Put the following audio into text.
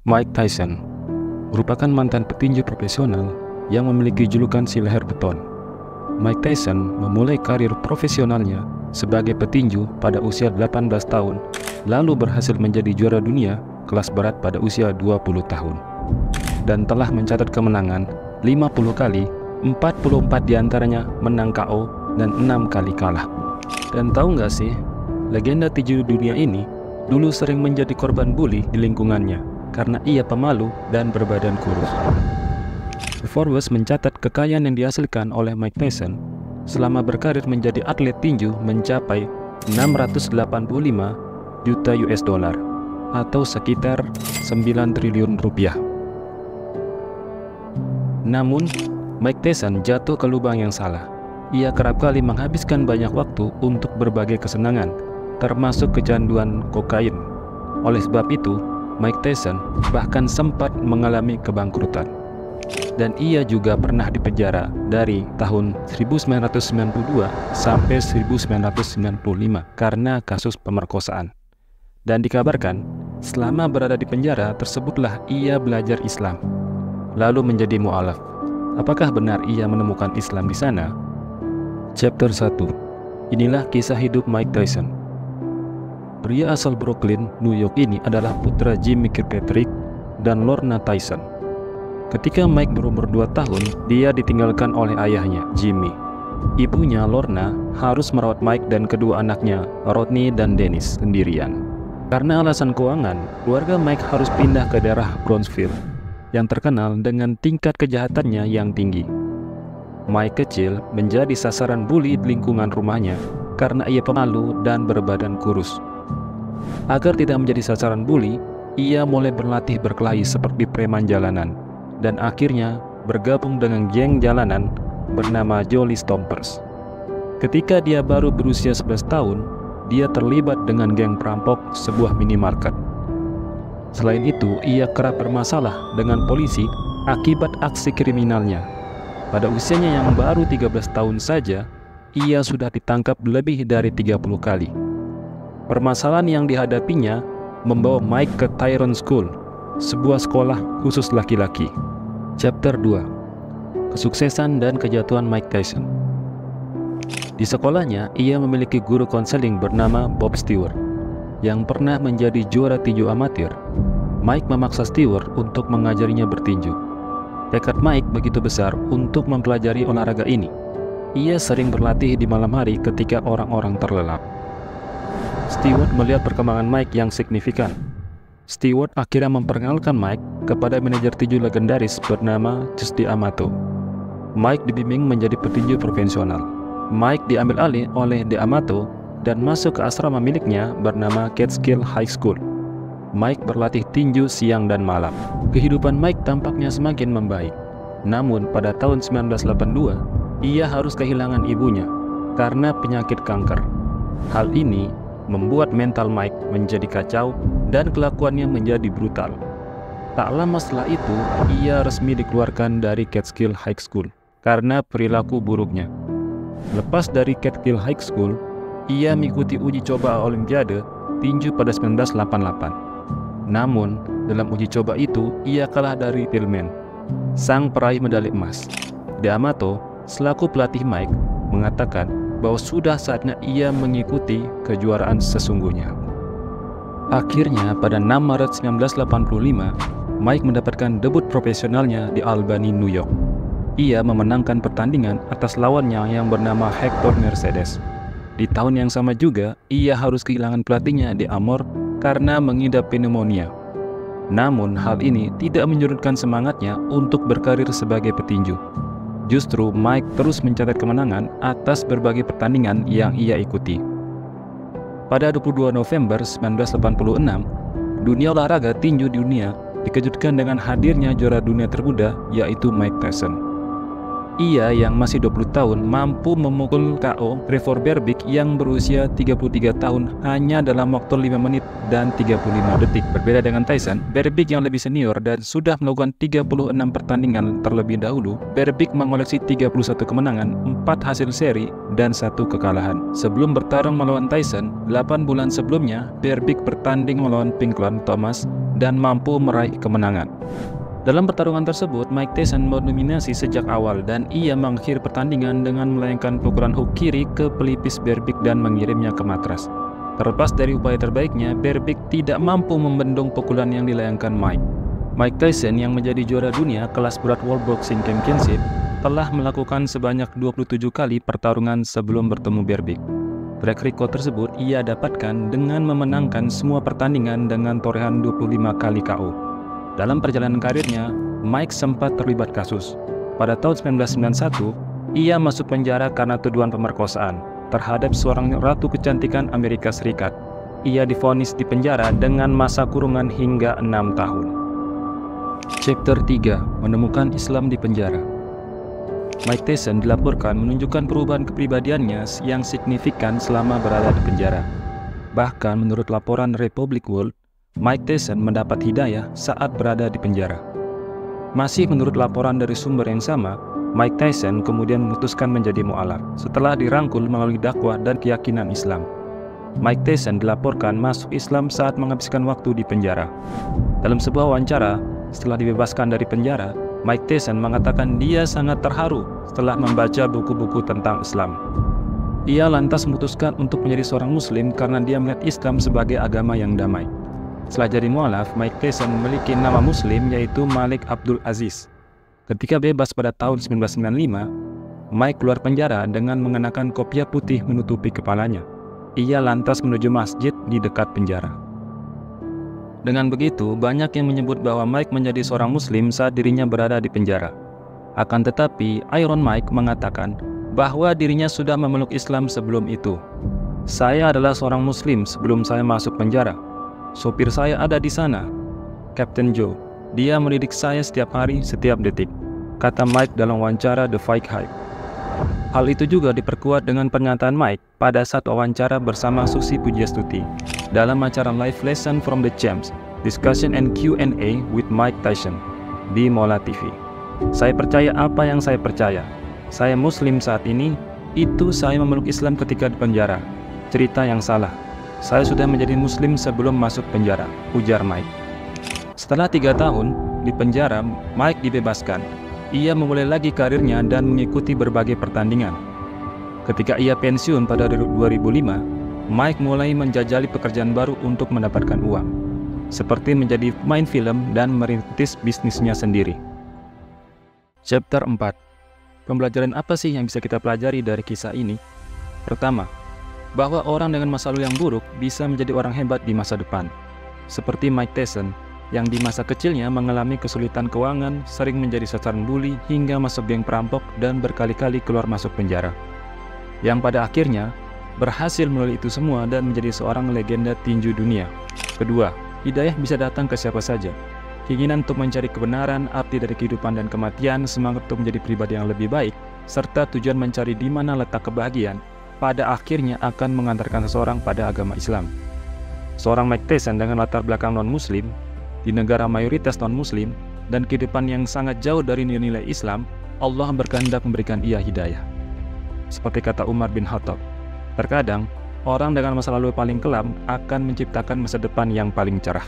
Mike Tyson merupakan mantan petinju profesional yang memiliki julukan si leher beton. Mike Tyson memulai karir profesionalnya sebagai petinju pada usia 18 tahun, lalu berhasil menjadi juara dunia kelas berat pada usia 20 tahun. Dan telah mencatat kemenangan 50 kali, 44 diantaranya menang KO dan 6 kali kalah. Dan tahu nggak sih, legenda tinju dunia ini dulu sering menjadi korban bully di lingkungannya karena ia pemalu dan berbadan kurus. Forbes mencatat kekayaan yang dihasilkan oleh Mike Tyson selama berkarir menjadi atlet tinju mencapai 685 juta US dollar atau sekitar 9 triliun rupiah. Namun, Mike Tyson jatuh ke lubang yang salah. Ia kerap kali menghabiskan banyak waktu untuk berbagai kesenangan, termasuk kecanduan kokain. Oleh sebab itu, Mike Tyson bahkan sempat mengalami kebangkrutan. Dan ia juga pernah dipenjara dari tahun 1992 sampai 1995 karena kasus pemerkosaan. Dan dikabarkan, selama berada di penjara tersebutlah ia belajar Islam, lalu menjadi mu'alaf. Apakah benar ia menemukan Islam di sana? Chapter 1. Inilah kisah hidup Mike Tyson. Pria asal Brooklyn, New York ini adalah putra Jimmy Kirkpatrick dan Lorna Tyson. Ketika Mike berumur 2 tahun, dia ditinggalkan oleh ayahnya, Jimmy. Ibunya, Lorna, harus merawat Mike dan kedua anaknya, Rodney dan Dennis, sendirian. Karena alasan keuangan, keluarga Mike harus pindah ke daerah Brownsville, yang terkenal dengan tingkat kejahatannya yang tinggi. Mike kecil menjadi sasaran bully di lingkungan rumahnya karena ia pemalu dan berbadan kurus. Agar tidak menjadi sasaran bully, ia mulai berlatih berkelahi seperti preman jalanan dan akhirnya bergabung dengan geng jalanan bernama Jolly Stompers. Ketika dia baru berusia 11 tahun, dia terlibat dengan geng perampok sebuah minimarket. Selain itu, ia kerap bermasalah dengan polisi akibat aksi kriminalnya. Pada usianya yang baru 13 tahun saja, ia sudah ditangkap lebih dari 30 kali. Permasalahan yang dihadapinya membawa Mike ke Tyrone School, sebuah sekolah khusus laki-laki. Chapter 2. Kesuksesan dan kejatuhan Mike Tyson. Di sekolahnya, ia memiliki guru konseling bernama Bob Stewart yang pernah menjadi juara tinju amatir. Mike memaksa Stewart untuk mengajarinya bertinju. Tekad Mike begitu besar untuk mempelajari olahraga ini. Ia sering berlatih di malam hari ketika orang-orang terlelap. Stewart melihat perkembangan Mike yang signifikan. Stewart akhirnya memperkenalkan Mike kepada manajer tinju legendaris bernama Jus D'Amato. Mike dibimbing menjadi petinju profesional. Mike diambil alih oleh D'Amato dan masuk ke asrama miliknya bernama Catskill High School. Mike berlatih tinju siang dan malam. Kehidupan Mike tampaknya semakin membaik. Namun pada tahun 1982, ia harus kehilangan ibunya karena penyakit kanker. Hal ini membuat mental Mike menjadi kacau dan kelakuannya menjadi brutal. Tak lama setelah itu, ia resmi dikeluarkan dari Catskill High School karena perilaku buruknya. Lepas dari Catskill High School, ia mengikuti uji coba Olimpiade tinju pada 1988. Namun, dalam uji coba itu, ia kalah dari Tillman, sang peraih medali emas. D'Amato, selaku pelatih Mike, mengatakan bahwa sudah saatnya ia mengikuti kejuaraan sesungguhnya. Akhirnya, pada 6 Maret 1985, Mike mendapatkan debut profesionalnya di Albany, New York. Ia memenangkan pertandingan atas lawannya yang bernama Hector Mercedes. Di tahun yang sama juga, ia harus kehilangan pelatihnya di Amor karena mengidap pneumonia. Namun, hal ini tidak menyurutkan semangatnya untuk berkarir sebagai petinju. Justru Mike terus mencatat kemenangan atas berbagai pertandingan yang ia ikuti. Pada 22 November 1986, dunia olahraga tinju di dunia dikejutkan dengan hadirnya juara dunia termuda, yaitu Mike Tyson. Ia yang masih 20 tahun mampu memukul KO Trevor Berbick yang berusia 33 tahun hanya dalam waktu 5 menit dan 35 detik. Berbeda dengan Tyson, Berbick yang lebih senior dan sudah melakukan 36 pertandingan terlebih dahulu, Berbick mengoleksi 31 kemenangan, 4 hasil seri, dan 1 kekalahan. Sebelum bertarung melawan Tyson, 8 bulan sebelumnya, Berbick bertanding melawan Pinklon Thomas dan mampu meraih kemenangan. Dalam pertarungan tersebut, Mike Tyson mendominasi sejak awal dan ia mengakhiri pertandingan dengan melayangkan pukulan hook kiri ke pelipis Berbick dan mengirimnya ke matras. Terlepas dari upaya terbaiknya, Berbick tidak mampu membendung pukulan yang dilayangkan Mike. Mike Tyson yang menjadi juara dunia kelas berat World Boxing Championship telah melakukan sebanyak 27 kali pertarungan sebelum bertemu Berbick. Track record tersebut ia dapatkan dengan memenangkan semua pertandingan dengan torehan 25 kali KO. Dalam perjalanan karirnya, Mike sempat terlibat kasus. Pada tahun 1991, ia masuk penjara karena tuduhan pemerkosaan terhadap seorang ratu kecantikan Amerika Serikat. Ia divonis di penjara dengan masa kurungan hingga 6 tahun. Chapter 3: Menemukan Islam di penjara. Mike Tyson dilaporkan menunjukkan perubahan kepribadiannya yang signifikan selama berada di penjara. Bahkan menurut laporan Republic World, Mike Tyson mendapat hidayah saat berada di penjara. Masih menurut laporan dari sumber yang sama, Mike Tyson kemudian memutuskan menjadi mu'alaf setelah dirangkul melalui dakwah dan keyakinan Islam. Mike Tyson dilaporkan masuk Islam saat menghabiskan waktu di penjara. Dalam sebuah wawancara, setelah dibebaskan dari penjara, Mike Tyson mengatakan dia sangat terharu setelah membaca buku-buku tentang Islam. Ia lantas memutuskan untuk menjadi seorang Muslim karena dia melihat Islam sebagai agama yang damai. Setelah jadi mu'alaf, Mike Tyson memiliki nama Muslim yaitu Malik Abdul Aziz. Ketika bebas pada tahun 1995, Mike keluar penjara dengan mengenakan kopiah putih menutupi kepalanya. Ia lantas menuju masjid di dekat penjara. Dengan begitu, banyak yang menyebut bahwa Mike menjadi seorang Muslim saat dirinya berada di penjara. Akan tetapi, Iron Mike mengatakan bahwa dirinya sudah memeluk Islam sebelum itu. "Saya adalah seorang Muslim sebelum saya masuk penjara. Sopir saya ada di sana, Captain Joe. Dia mendidik saya setiap hari, setiap detik," kata Mike dalam wawancara The Fight Hype. Hal itu juga diperkuat dengan pernyataan Mike pada saat wawancara bersama Susi Pujiastuti dalam acara Live Lesson from the Champs, Discussion and Q&A with Mike Tyson di Mola TV. "Saya percaya apa yang saya percaya. Saya Muslim saat ini, itu saya memeluk Islam ketika di penjara. Cerita yang salah. Saya sudah menjadi Muslim sebelum masuk penjara," ujar Mike. Setelah 3 tahun di penjara, Mike dibebaskan. Ia memulai lagi karirnya dan mengikuti berbagai pertandingan. Ketika ia pensiun pada 2005, Mike mulai menjajali pekerjaan baru untuk mendapatkan uang, seperti menjadi pemain film dan merintis bisnisnya sendiri. Chapter 4: Pembelajaran apa sih yang bisa kita pelajari dari kisah ini? Pertama, bahwa orang dengan masa lalu yang buruk bisa menjadi orang hebat di masa depan. Seperti Mike Tyson, yang di masa kecilnya mengalami kesulitan keuangan, sering menjadi sasaran bully hingga masuk geng perampok dan berkali-kali keluar masuk penjara. Yang pada akhirnya berhasil melalui itu semua dan menjadi seorang legenda tinju dunia. Kedua, hidayah bisa datang ke siapa saja. Keinginan untuk mencari kebenaran, arti dari kehidupan dan kematian, semangat untuk menjadi pribadi yang lebih baik, serta tujuan mencari di mana letak kebahagiaan, pada akhirnya akan mengantarkan seseorang pada agama Islam. Seorang Mike Tyson dengan latar belakang non-Muslim, di negara mayoritas non-Muslim, dan kehidupan yang sangat jauh dari nilai-nilai Islam, Allah berkehendak memberikan ia hidayah. Seperti kata Umar bin Khattab, terkadang orang dengan masa lalu paling kelam akan menciptakan masa depan yang paling cerah.